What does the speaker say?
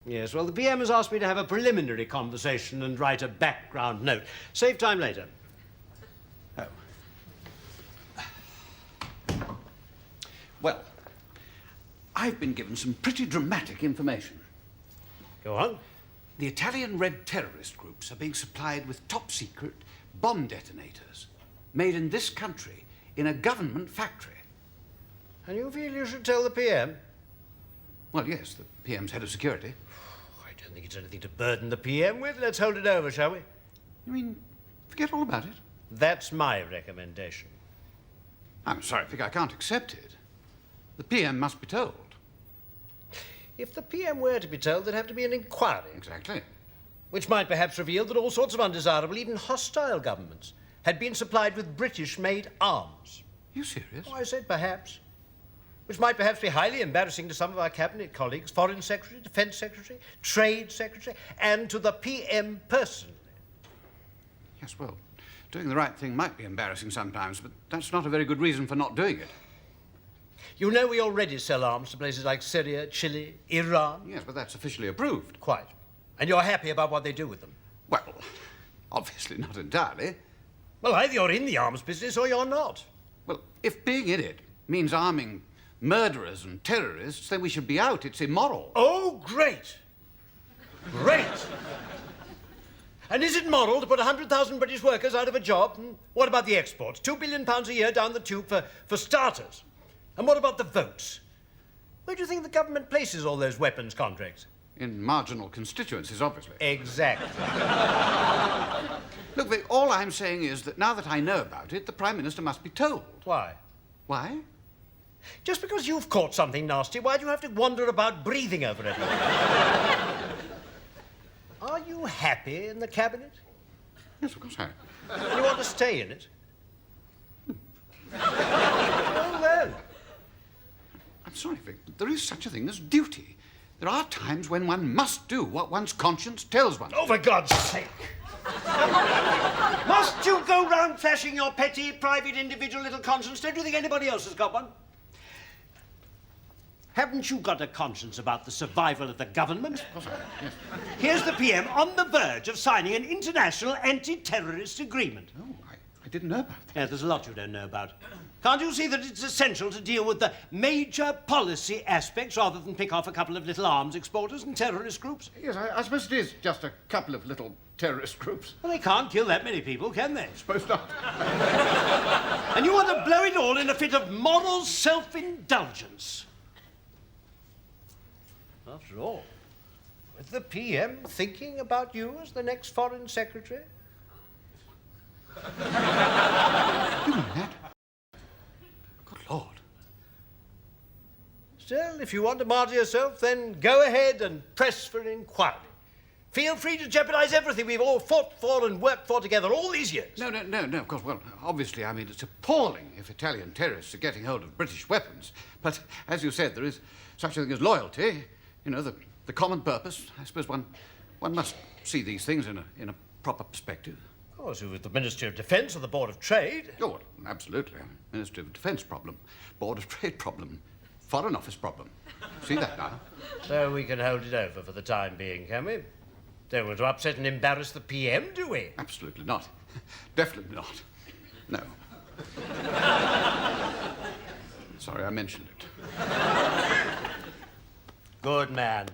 Yes, well, the PM has asked me to have a preliminary conversation and write a background note. Save time later. Oh. Well, I've been given some pretty dramatic information. Go on. The Italian Red terrorist groups are being supplied with top-secret bomb detonators made in this country in a government factory. And you feel you should tell the PM? Well, yes, the PM's head of security. I don't think it's anything to burden the PM with. Let's hold it over, shall we? You mean, forget all about it? That's my recommendation. I'm sorry, Vic, I can't accept it. The PM must be told. If the PM were to be told, there'd have to be an inquiry. Exactly. Which might perhaps reveal that all sorts of undesirable, even hostile governments had been supplied with British-made arms. Are you serious? Oh, I said perhaps. Which might perhaps be highly embarrassing to some of our cabinet colleagues, Foreign Secretary, Defence Secretary, Trade Secretary, and to the PM personally. Yes, well, doing the right thing might be embarrassing sometimes, but that's not a very good reason for not doing it. You know we already sell arms to places like Syria, Chile, Iran. Yes, but that's officially approved. Quite. And you're happy about what they do with them? Well, obviously not entirely. Well, either you're in the arms business or you're not. Well, if being in it means arming murderers and terrorists, then we should be out. It's immoral. Oh, great. Great. And is it moral to put 100,000 British workers out of a job? What about the exports? £2 billion a year down the tube for starters. And what about the votes? Where do you think the government places all those weapons contracts? In marginal constituencies, obviously. Exactly. Look, Vic, all I'm saying is that now that I know about it, the Prime Minister must be told. Why? Why? Just because you've caught something nasty, why do you have to wander about breathing over it? Are you happy in the Cabinet? Yes, of course I am. You want to stay in it? Well, then. I'm sorry, Vic, but there is such a thing as duty. There are times when one must do what one's conscience tells one. Oh, for God's sake. Must you go round flashing your petty, private, individual little conscience? Don't you think anybody else has got one? Haven't you got a conscience about the survival of the government? Of course I am, yes. Here's the PM on the verge of signing an international anti-terrorist agreement. Oh, I didn't know about that. Yeah, there's a lot you don't know about. Can't you see that it's essential to deal with the major policy aspects rather than pick off a couple of little arms exporters and terrorist groups? Yes, I suppose it is just a couple of little terrorist groups. Well, they can't kill that many people, can they? Suppose not. And you want to blow it all in a fit of moral self-indulgence. After all, with the PM thinking about you as the next Foreign Secretary? You mean that? Good Lord. Still, if you want to martyr yourself, then go ahead and press for an inquiry. Feel free to jeopardize everything we've all fought for and worked for together all these years. No, of course. Well, obviously, I mean, it's appalling if Italian terrorists are getting hold of British weapons. But, as you said, there is such a thing as loyalty. You know, the common purpose. I suppose one must see these things in a proper perspective. Of course, with the Ministry of Defence or the Board of Trade. Oh, well, absolutely. Ministry of Defence problem, Board of Trade problem, Foreign Office problem. See that now? So we can hold it over for the time being, can we? Don't want to upset and embarrass the PM, do we? Absolutely not. Definitely not. No. Sorry I mentioned it. Good man.